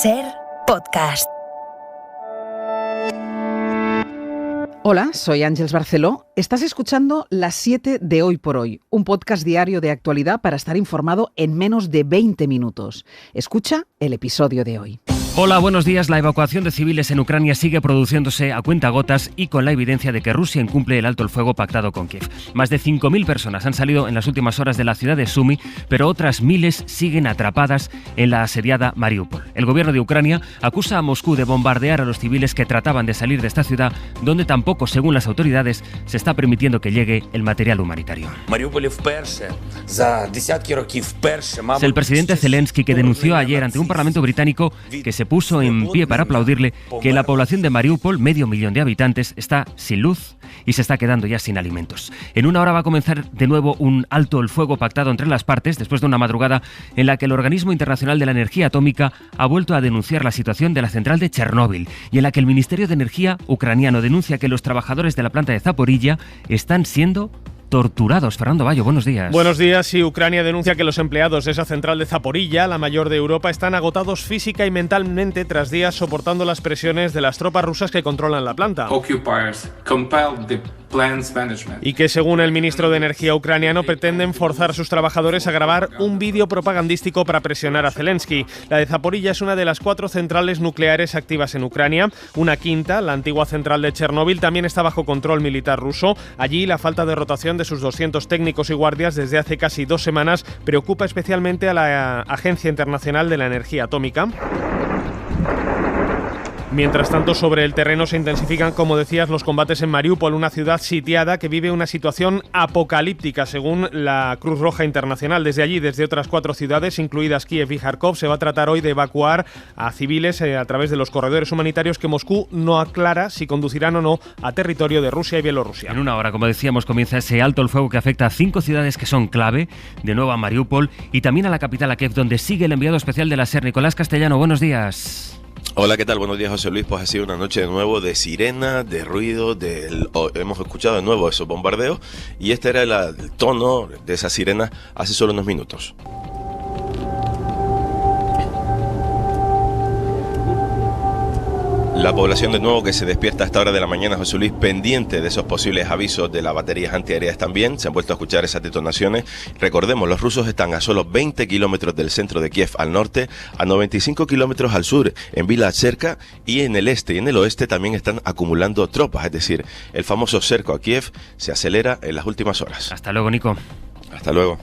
SER Podcast. Hola, soy Ángeles Barceló. Estás escuchando Las 7 de Hoy por Hoy, un podcast diario de actualidad para estar informado en menos de 20 minutos. Escucha el episodio de hoy. Hola, buenos días. La evacuación de civiles en Ucrania sigue produciéndose a cuentagotas y con la evidencia de que Rusia incumple el alto el fuego pactado con Kiev. Más de 5.000 personas han salido en las últimas horas de la ciudad de Sumy, pero otras miles siguen atrapadas en la asediada Mariupol. El gobierno de Ucrania acusa a Moscú de bombardear a los civiles que trataban de salir de esta ciudad, donde tampoco, según las autoridades, se está permitiendo que llegue el material humanitario. Es el presidente Zelensky que denunció ayer ante un parlamento británico que se puso en pie para aplaudirle que la población de Mariupol, 500.000 de habitantes, está sin luz y se está quedando ya sin alimentos. En una hora va a comenzar de nuevo un alto el fuego pactado entre las partes, después de una madrugada en la que el Organismo Internacional de la Energía Atómica ha vuelto a denunciar la situación de la central de Chernóbil y en la que el Ministerio de Energía ucraniano denuncia que los trabajadores de la planta de Zaporilla están siendo torturados. Fernando Bayo, buenos días. Buenos días. Y Ucrania denuncia que los empleados de esa central de Zaporilla, la mayor de Europa, están agotados física y mentalmente tras días soportando las presiones de las tropas rusas que controlan la planta. Y que, según el ministro de Energía ucraniano, pretenden forzar a sus trabajadores a grabar un vídeo propagandístico para presionar a Zelensky. La de Zaporilla es una de las 4 centrales nucleares activas en Ucrania. Una quinta, la antigua central de Chernóbil, también está bajo control militar ruso. Allí la falta de rotación de sus 200 técnicos y guardias desde hace casi 2 semanas preocupa especialmente a la Agencia Internacional de la Energía Atómica. Mientras tanto, sobre el terreno se intensifican, como decías, los combates en Mariupol, una ciudad sitiada que vive una situación apocalíptica, según la Cruz Roja Internacional. Desde allí, desde otras 4 ciudades, incluidas Kiev y Kharkov, se va a tratar hoy de evacuar a civiles a través de los corredores humanitarios que Moscú no aclara si conducirán o no a territorio de Rusia y Bielorrusia. En una hora, como decíamos, comienza ese alto el fuego que afecta a 5 ciudades que son clave, de nuevo a Mariupol y también a la capital, a Kiev, donde sigue el enviado especial de la SER, Nicolás Castellano. Buenos días. Hola, ¿qué tal? Buenos días, José Luis. Pues ha sido una noche de nuevo de sirena, de ruido, hemos escuchado de nuevo esos bombardeos y este era el tono de esa sirena hace solo unos minutos. La población de nuevo que se despierta a esta hora de la mañana, José Luis, pendiente de esos posibles avisos de las baterías antiaéreas también. Se han vuelto a escuchar esas detonaciones. Recordemos, los rusos están a solo 20 kilómetros del centro de Kiev al norte, a 95 kilómetros al sur en Vila Cerca y en el este y en el oeste también están acumulando tropas. Es decir, el famoso cerco a Kiev se acelera en las últimas horas. Hasta luego, Nico. Hasta luego.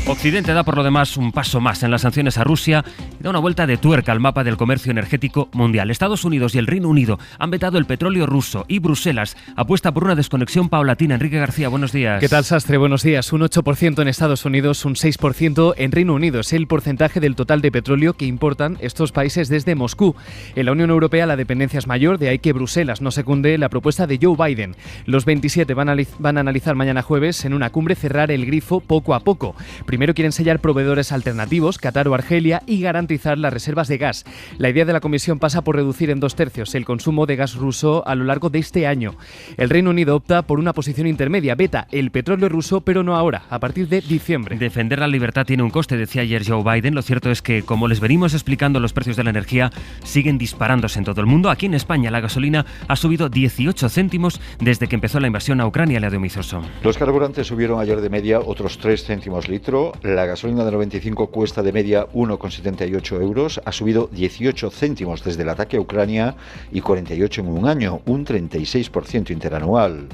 Occidente da por lo demás un paso más en las sanciones a Rusia y da una vuelta de tuerca al mapa del comercio energético mundial. Estados Unidos y el Reino Unido han vetado el petróleo ruso y Bruselas apuesta por una desconexión paulatina. Enrique García, buenos días. ¿Qué tal, Sastre? Buenos días. Un 8% en Estados Unidos, un 6% en Reino Unido. Es el porcentaje del total de petróleo que importan estos países desde Moscú. En la Unión Europea la dependencia es mayor, de ahí que Bruselas no secunde la propuesta de Joe Biden. Los 27 van a analizar mañana jueves en una cumbre cerrar el grifo poco a poco. Primero quieren sellar proveedores alternativos, Qatar o Argelia, y garantizar las reservas de gas. La idea de la Comisión pasa por reducir en 2/3 el consumo de gas ruso a lo largo de este año. El Reino Unido opta por una posición intermedia, veta el petróleo ruso, pero no ahora, a partir de diciembre. Defender la libertad tiene un coste, decía ayer Joe Biden. Lo cierto es que, como les venimos explicando, los precios de la energía siguen disparándose en todo el mundo. Aquí en España la gasolina ha subido 18 céntimos desde que empezó la invasión a Ucrania, Leo Mizoso. Los carburantes subieron ayer de media otros 3 céntimos litro. La gasolina de 95 cuesta de media 1,78 euros, ha subido 18 céntimos desde el ataque a Ucrania y 48 en un año, un 36% interanual.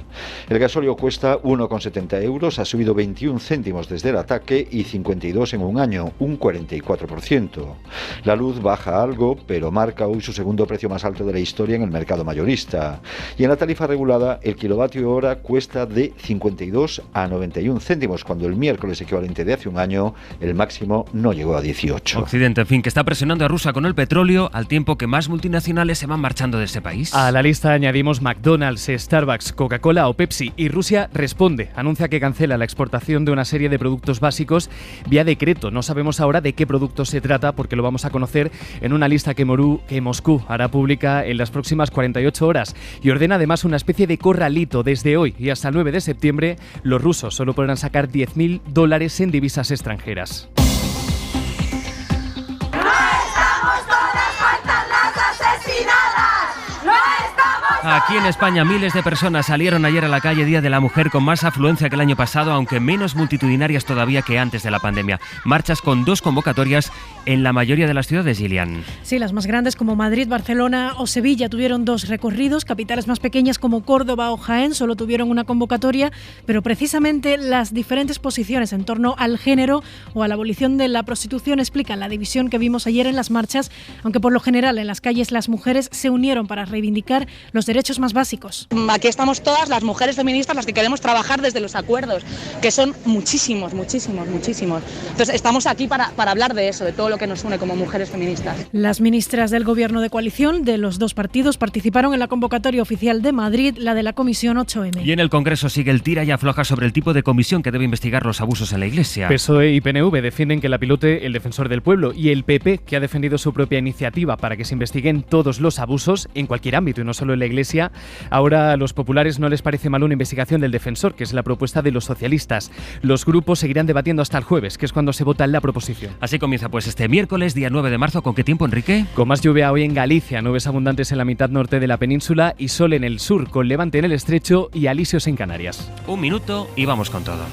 El gasóleo cuesta 1,70 euros, ha subido 21 céntimos desde el ataque y 52 en un año, un 44%. La luz baja algo, pero marca hoy su segundo precio más alto de la historia en el mercado mayorista. Y en la tarifa regulada, el kilovatio hora cuesta de 52 a 91 céntimos, cuando el miércoles equivalente de hace un año el máximo no llegó a 18. Occidente, en fin, que está presionando a Rusia con el petróleo al tiempo que más multinacionales se van marchando de ese país. A la lista añadimos McDonald's, Starbucks, Coca-Cola o Pepsi, y Rusia responde. Anuncia que cancela la exportación de una serie de productos básicos vía decreto. No sabemos ahora de qué productos se trata porque lo vamos a conocer en una lista que Moscú hará pública en las próximas 48 horas y ordena además una especie de corralito. Desde hoy y hasta el 9 de septiembre los rusos solo podrán sacar $10.000 en divisas extranjeras. ¡No estamos Aquí en España miles de personas salieron ayer a la calle Día de la Mujer con más afluencia que el año pasado, aunque menos multitudinarias todavía que antes de la pandemia. Marchas con 2 convocatorias en la mayoría de las ciudades, Gillian. Sí, las más grandes como Madrid, Barcelona o Sevilla tuvieron 2 recorridos. Capitales más pequeñas como Córdoba o Jaén solo tuvieron una convocatoria, pero precisamente las diferentes posiciones en torno al género o a la abolición de la prostitución explican la división que vimos ayer en las marchas, aunque por lo general en las calles las mujeres se unieron para reivindicar los derechos más básicos. Aquí estamos todas las mujeres feministas las que queremos trabajar desde los acuerdos, que son muchísimos. Entonces estamos aquí para hablar de eso, de todo lo que nos une como mujeres feministas. Las ministras del Gobierno de coalición de los 2 partidos participaron en la convocatoria oficial de Madrid, la de la Comisión 8M. Y en el Congreso sigue el tira y afloja sobre el tipo de comisión que debe investigar los abusos en la Iglesia. PSOE y PNV defienden que la pilote el Defensor del Pueblo y el PP, que ha defendido su propia iniciativa para que se investiguen todos los abusos en cualquier ámbito y no solo en la Iglesia. Ahora a los populares no les parece mal una investigación del Defensor, que es la propuesta de los socialistas. Los grupos seguirán debatiendo hasta el jueves, que es cuando se vota la proposición. Así comienza pues este miércoles, día 9 de marzo. ¿Con qué tiempo, Enrique? Con más lluvia hoy en Galicia, nubes abundantes en la mitad norte de la península y sol en el sur, con levante en el estrecho y alisios en Canarias. 1 minuto y vamos con todo.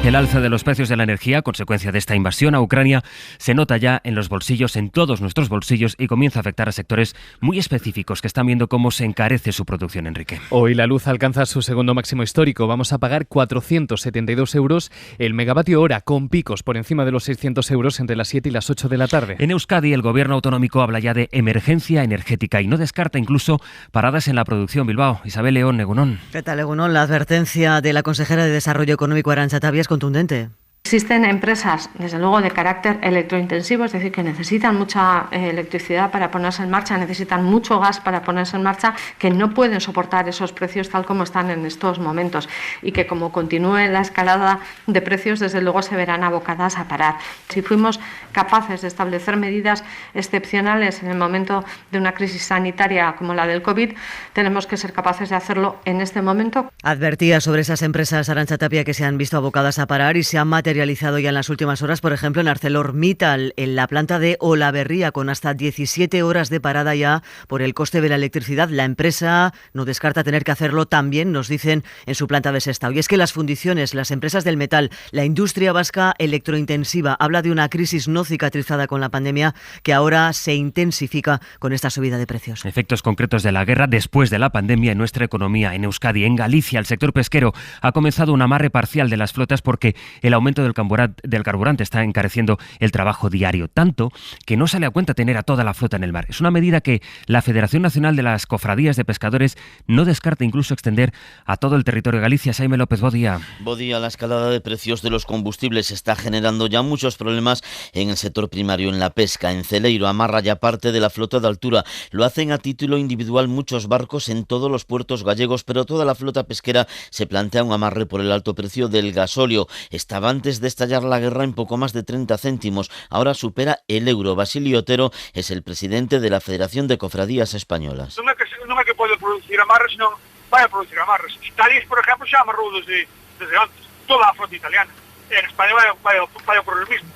El alza de los precios de la energía, consecuencia de esta invasión a Ucrania, se nota ya en los bolsillos, en todos nuestros bolsillos, y comienza a afectar a sectores muy específicos que están viendo cómo se encarece su producción, Enrique. Hoy la luz alcanza su segundo máximo histórico. Vamos a pagar 472 euros el megavatio hora, con picos por encima de los 600 euros entre las 7 y las 8 de la tarde. En Euskadi, el gobierno autonómico habla ya de emergencia energética y no descarta incluso paradas en la producción. Bilbao, Isabel León, Egunon. ¿Qué tal, Egunon? La advertencia de la consejera de Desarrollo Económico, Arantxa Tapia, es contundente. Existen empresas, desde luego, de carácter electrointensivo, es decir, que necesitan mucha electricidad para ponerse en marcha, necesitan mucho gas para ponerse en marcha, que no pueden soportar esos precios tal como están en estos momentos y que, como continúe la escalada de precios, desde luego se verán abocadas a parar. Si fuimos capaces de establecer medidas excepcionales en el momento de una crisis sanitaria como la del COVID, tenemos que ser capaces de hacerlo en este momento. Advertía sobre esas empresas, Arantxa Tapia, que se han visto abocadas a parar y se han materializado ya en las últimas horas, por ejemplo, en ArcelorMittal, en la planta de Olaberría, con hasta 17 horas de parada ya por el coste de la electricidad. La empresa no descarta tener que hacerlo también, nos dicen, en su planta de Sestao. Y es que las fundiciones, las empresas del metal, la industria vasca electrointensiva, habla de una crisis no cicatrizada con la pandemia que ahora se intensifica con esta subida de precios. Efectos concretos de la guerra después de la pandemia en nuestra economía. En Euskadi, en Galicia, el sector pesquero ha comenzado un amarre parcial de las flotas porque el aumento del carburante está encareciendo el trabajo diario, tanto que no sale a cuenta tener a toda la flota en el mar. Es una medida que la Federación Nacional de las Cofradías de Pescadores no descarta incluso extender a todo el territorio de Galicia. Jaime López, buen día. Buen día. La escalada de precios de los combustibles está generando ya muchos problemas en el sector primario, en la pesca. En Celeiro amarra ya parte de la flota de altura. Lo hacen a título individual muchos barcos en todos los puertos gallegos, pero toda la flota pesquera se plantea un amarre por el alto precio del gasóleo. Estaba antes de estallar la guerra en poco más de 30 céntimos. Ahora supera el euro. Basilio Otero es el presidente de la Federación de Cofradías Españolas. Non é que pode producir amarres, senón vai a producir amarres. Italia, por exemplo, xa amarrou desde antes. Toda a flota italiana. En España vai ocurrir o mismo.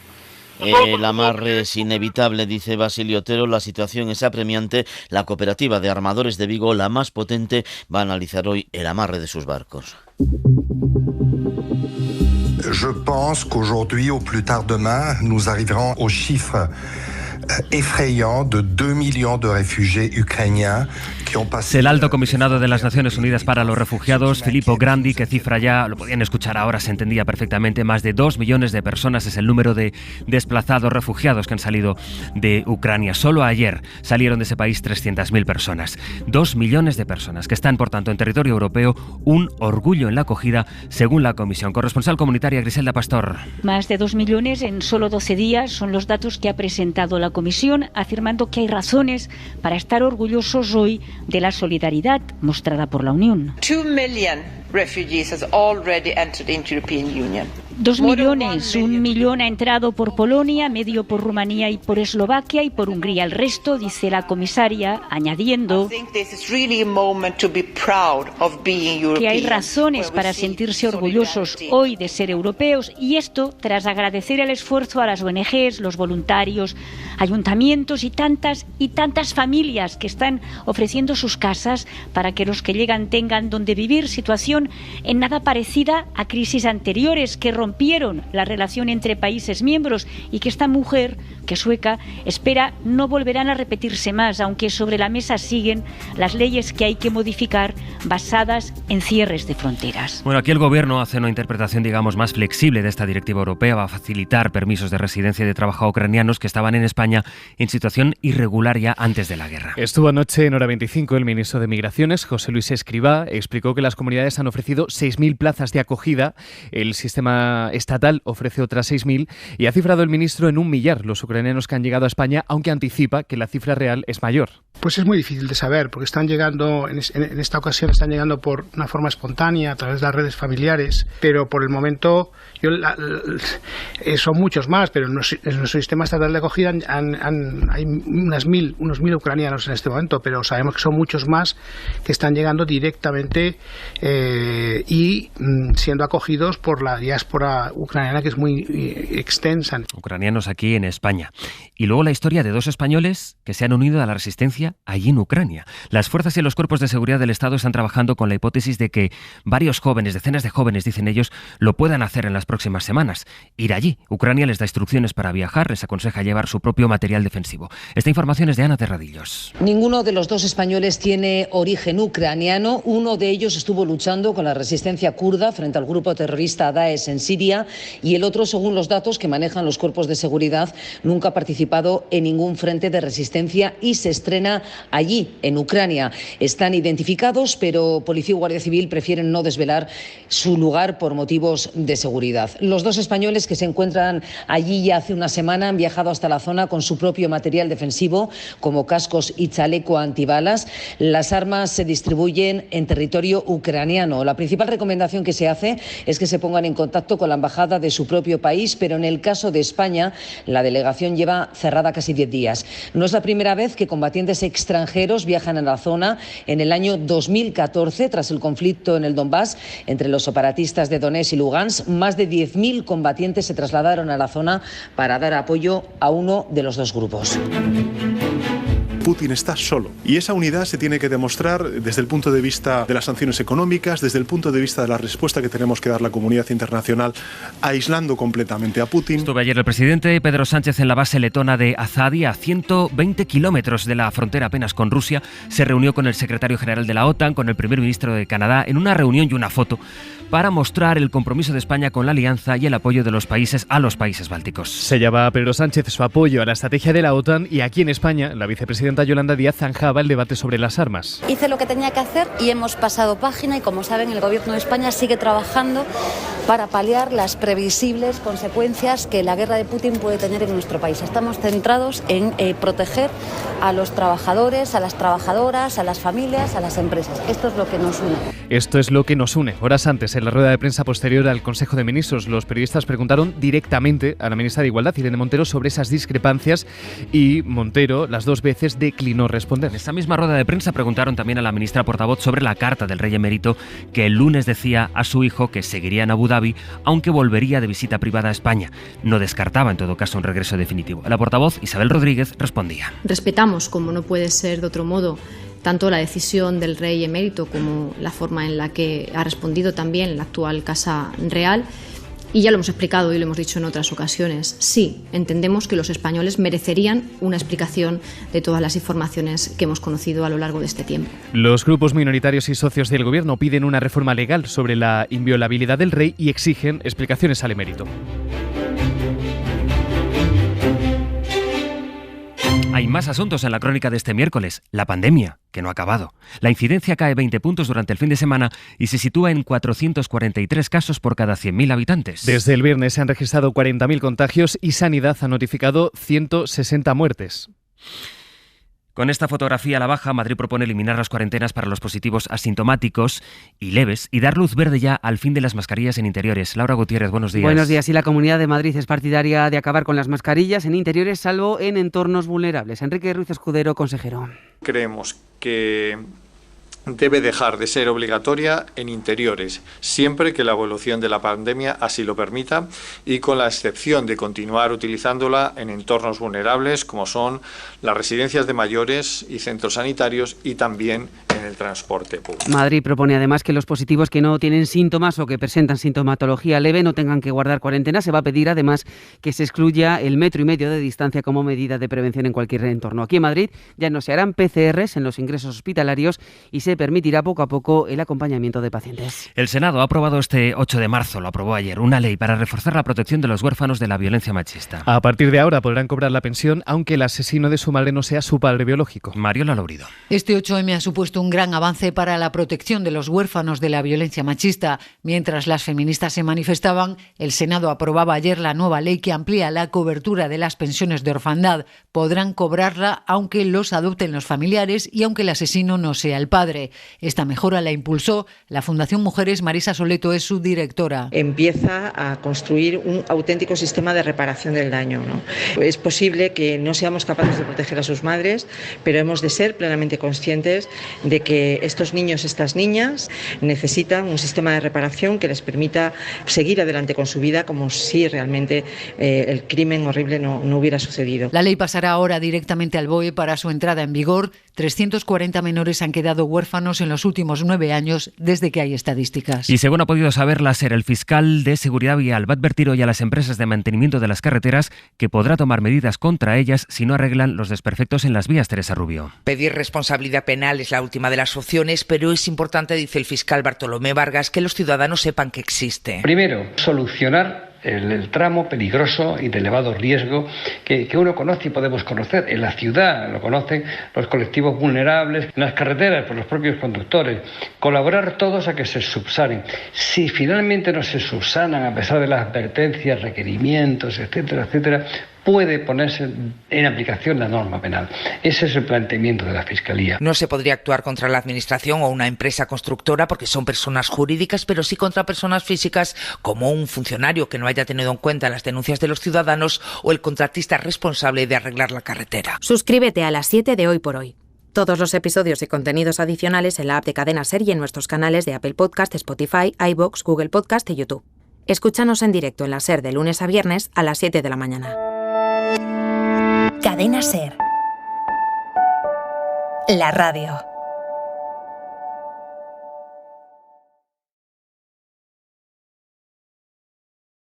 El amarre es inevitable, dice Basilio Otero. La situación es apremiante. La cooperativa de armadores de Vigo, la más potente, va a analizar hoy el amarre de sus barcos. Je pense qu'aujourd'hui, au plus tard demain, nous arriverons au chiffre effrayant de 2 millions de réfugiés ukrainiens que ont passé... El alto comisionado de las Naciones Unidas para los Refugiados, Filippo Grandi, que cifra ya, lo podían escuchar ahora, se entendía perfectamente, más de 2 millones de personas es el número de desplazados refugiados que han salido de Ucrania. Solo ayer salieron de ese país 300.000 personas. 2 millones de personas que están, por tanto, en territorio europeo, un orgullo en la acogida, según la Comisión. Corresponsal comunitaria Griselda Pastor. Más de 2 millones en solo 12 días son los datos que ha presentado la Comisión, afirmando que hay razones para estar orgullosos hoy de la solidaridad mostrada por la Unión. 2 million refugees has already entered into European Union. 2 millones, 1 millón ha entrado por Polonia, medio por Rumanía y por Eslovaquia y por Hungría. El resto, dice la comisaria, añadiendo que hay razones para sentirse orgullosos hoy de ser europeos, y esto tras agradecer el esfuerzo a las ONGs, los voluntarios, ayuntamientos y tantas familias que están ofreciendo sus casas para que los que llegan tengan donde vivir, situación en nada parecida a crisis anteriores que rompieron la relación entre países miembros y que esta mujer, que es sueca, espera no volverán a repetirse más, aunque sobre la mesa siguen las leyes que hay que modificar basadas en cierres de fronteras. Bueno, aquí el Gobierno hace una interpretación, digamos, más flexible de esta directiva europea. Va a facilitar permisos de residencia y de trabajo a ucranianos que estaban en España en situación irregular ya antes de la guerra. Estuvo anoche en Hora 25 el ministro de Migraciones, José Luis Escrivá, explicó que las comunidades han ofrecido 6.000 plazas de acogida, el sistema estatal ofrece otras 6.000 y ha cifrado el ministro en 1 millar los ucranianos que han llegado a España, aunque anticipa que la cifra real es mayor. Pues es muy difícil de saber, porque están llegando, en esta ocasión están llegando por una forma espontánea, a través de las redes familiares, pero por el momento son muchos más, pero en nuestro sistema estatal de acogida hay unos 1.000 ucranianos en este momento, pero sabemos que son muchos más que están llegando directamente y siendo acogidos por la diáspora ucraniana, que es muy extensa. Ucranianos aquí en España. Y luego la historia de 2 españoles que se han unido a la resistencia allí en Ucrania. Las fuerzas y los cuerpos de seguridad del Estado están trabajando con la hipótesis de que varios jóvenes, decenas de jóvenes, dicen ellos, lo puedan hacer en las próximas semanas. Ir allí. Ucrania les da instrucciones para viajar, les aconseja llevar su propio material defensivo. Esta información es de Ana Terradillos. Ninguno de los 2 españoles tiene origen ucraniano. Uno de ellos estuvo luchando con la resistencia kurda frente al grupo terrorista Daesh en Siria y el otro, según los datos que manejan los cuerpos de seguridad, nunca ha participado en ningún frente de resistencia y se estrena allí, en Ucrania. Están identificados, pero Policía y Guardia Civil prefieren no desvelar su lugar por motivos de seguridad. Los 2 españoles que se encuentran allí ya hace una semana han viajado hasta la zona con su propio material defensivo, como cascos y chaleco antibalas. Las armas se distribuyen en territorio ucraniano. La principal recomendación que se hace es que se pongan en contacto con la embajada de su propio país, pero en el caso de España, la delegación lleva cerrada casi 10 días. No es la primera vez que combatientes extranjeros viajan a la zona. En el año 2014, tras el conflicto en el Donbass entre los separatistas de Donetsk y Lugansk, más de 10.000 combatientes se trasladaron a la zona para dar apoyo a uno de los 2 grupos. Putin está solo y esa unidad se tiene que demostrar desde el punto de vista de las sanciones económicas, desde el punto de vista de la respuesta que tenemos que dar la comunidad internacional, aislando completamente a Putin. Estuvo ayer el presidente Pedro Sánchez en la base letona de Azadi, a 120 kilómetros de la frontera apenas con Rusia. Se reunió con el secretario general de la OTAN, con el primer ministro de Canadá, en una reunión y una foto para mostrar el compromiso de España con la alianza y el apoyo de los países a los países bálticos. Sellaba Pedro Sánchez su apoyo a la estrategia de la OTAN y aquí en España la vicepresidenta Yolanda Díaz zanjaba el debate sobre las armas. Hice lo que tenía que hacer y hemos pasado página y, como saben, el Gobierno de España sigue trabajando para paliar las previsibles consecuencias que la guerra de Putin puede tener en nuestro país. Estamos centrados en proteger a los trabajadores, a las trabajadoras, a las familias, a las empresas. Esto es lo que nos une. Esto es lo que nos une. Horas antes, en la rueda de prensa posterior al Consejo de Ministros, los periodistas preguntaron directamente a la ministra de Igualdad, Irene Montero, sobre esas discrepancias y Montero las 2 veces declinó responder. En esta misma rueda de prensa preguntaron también a la ministra portavoz sobre la carta del rey emérito que el lunes decía a su hijo que seguiría en Abu Dhabi, aunque volvería de visita privada a España. No descartaba en todo caso un regreso definitivo. La portavoz Isabel Rodríguez respondía. Respetamos, como no puede ser de otro modo, tanto la decisión del rey emérito como la forma en la que ha respondido también la actual Casa Real. Y ya lo hemos explicado y lo hemos dicho en otras ocasiones. Sí, entendemos que los españoles merecerían una explicación de todas las informaciones que hemos conocido a lo largo de este tiempo. Los grupos minoritarios y socios del Gobierno piden una reforma legal sobre la inviolabilidad del rey y exigen explicaciones al emérito. Hay más asuntos en la crónica de este miércoles. La pandemia, que no ha acabado. La incidencia cae 20 puntos durante el fin de semana y se sitúa en 443 casos por cada 100.000 habitantes. Desde el viernes se han registrado 40.000 contagios y Sanidad ha notificado 160 muertes. Con esta fotografía a la baja, Madrid propone eliminar las cuarentenas para los positivos asintomáticos y leves y dar luz verde ya al fin de las mascarillas en interiores. Laura Gutiérrez, buenos días. Buenos días. Y la Comunidad de Madrid es partidaria de acabar con las mascarillas en interiores, salvo en entornos vulnerables. Enrique Ruiz Escudero, consejero. Creemos que debe dejar de ser obligatoria en interiores, siempre que la evolución de la pandemia así lo permita y con la excepción de continuar utilizándola en entornos vulnerables como son las residencias de mayores y centros sanitarios y también en el transporte público. Madrid propone además que los positivos que no tienen síntomas o que presentan sintomatología leve no tengan que guardar cuarentena. Se va a pedir además que se excluya el 1,5 metros de distancia como medida de prevención en cualquier entorno. Aquí en Madrid ya no se harán PCRs en los ingresos hospitalarios y se permitirá poco a poco el acompañamiento de pacientes. El Senado ha aprobado este 8 de marzo, lo aprobó ayer, una ley para reforzar la protección de los huérfanos de la violencia machista. A partir de ahora podrán cobrar la pensión aunque el asesino de su madre no sea su padre biológico. Mariola Laurido. Este 8M ha supuesto un gran avance para la protección de los huérfanos de la violencia machista. Mientras las feministas se manifestaban, el Senado aprobaba ayer la nueva ley que amplía la cobertura de las pensiones de orfandad. Podrán cobrarla aunque los adopten los familiares y aunque el asesino no sea el padre. Esta mejora la impulsó la Fundación Mujeres. Marisa Soleto es su directora. Empieza a construir un auténtico sistema de reparación del daño, ¿no? Es posible que no seamos capaces de proteger a sus madres, pero hemos de ser plenamente conscientes de que estos niños, estas niñas, necesitan un sistema de reparación que les permita seguir adelante con su vida como si realmente el crimen horrible no hubiera sucedido. La ley pasará ahora directamente al BOE para su entrada en vigor. 340 menores han quedado huérfanos en los últimos 9 años desde que hay estadísticas. Y según ha podido saber la SER, el fiscal de Seguridad Vial va a advertir hoy a las empresas de mantenimiento de las carreteras que podrá tomar medidas contra ellas si no arreglan los desperfectos en las vías. Teresa Rubio. Pedir responsabilidad penal es la última de las opciones, pero es importante, dice el fiscal Bartolomé Vargas, que los ciudadanos sepan que existe. Primero, solucionar el tramo peligroso y de elevado riesgo que uno conoce y podemos conocer. En la ciudad lo conocen los colectivos vulnerables, en las carreteras por los propios conductores. Colaborar todos a que se subsanen. Si finalmente no se subsanan a pesar de las advertencias, requerimientos, etcétera, etcétera, puede ponerse en aplicación la norma penal. Ese es el planteamiento de la Fiscalía. No se podría actuar contra la Administración o una empresa constructora porque son personas jurídicas, pero sí contra personas físicas como un funcionario que no haya tenido en cuenta las denuncias de los ciudadanos o el contratista responsable de arreglar la carretera. Suscríbete a las 7 de Hoy por Hoy. Todos los episodios y contenidos adicionales en la app de Cadena SER y en nuestros canales de Apple Podcast, Spotify, iVoox, Google Podcast y YouTube. Escúchanos en directo en la SER de lunes a viernes a las 7 de la mañana. Cadena SER. La radio.